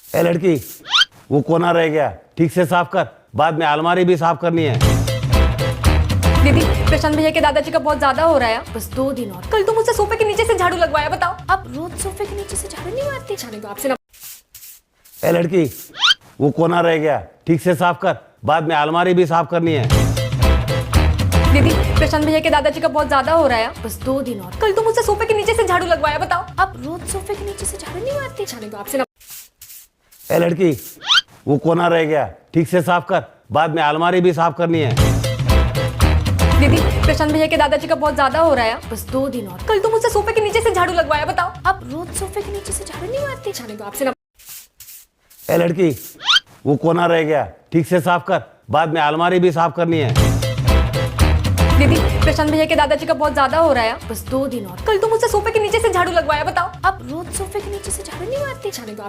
ए लड़की, वो कोना रह गया, ठीक से साफ कर, बाद में अलमारी भी साफ करनी है। दीदी, प्रशांत भैया के दादाजी का बहुत ज्यादा हो रहा है, बस 2 दिन और। कल तो मुझसे सोफे के नीचे से झाड़ू लगवाया, बताओ। आप रोज सोफे के नीचे से झाड़ू नहीं मारते? जाने दो, आपसे ना। ए लड़की, वो कोना रह गया, ठीक से साफ कर, बाद में अलमारी भी साफ करनी है। दीदी, प्रशांत भैया के दादाजी का बहुत ज्यादा हो रहा है, बस 2 दिन और। कल तो मुझसे सोफे के नीचे से झाड़ू लगवाया, बताओ। आप रोज सोफे के नीचे से झाड़ू नहीं मारते? जाने दो, आपसे ना। ए लड़की, वो कोना रह गया, ठीक से साफ कर, बाद में अलमारी भी साफ करनी है। दीदी, प्रशांत भैया के दादाजी का बहुत ज्यादा हो रहा है, बस 2 दिन और। कल तो मुझसे सोफे के नीचे से झाड़ू लगवाया, बताओ। आप रोज सोफे के नीचे से झाड़ू नहीं मारते? जाने दो, आपसे ना। ए लड़की, वो कोना रह गया, ठीक से साफ कर, बाद में अलमारी भी साफ करनी है। दीदी, प्रशांत भैया के दादाजी का बहुत ज्यादा हो रहा है, बस 2 दिन और। कल तो मुझसे सोफे के नीचे से झाड़ू लगवाया, बताओ। आप रोज सोफे के नीचे से झाड़ू नहीं मारते? जाने दो,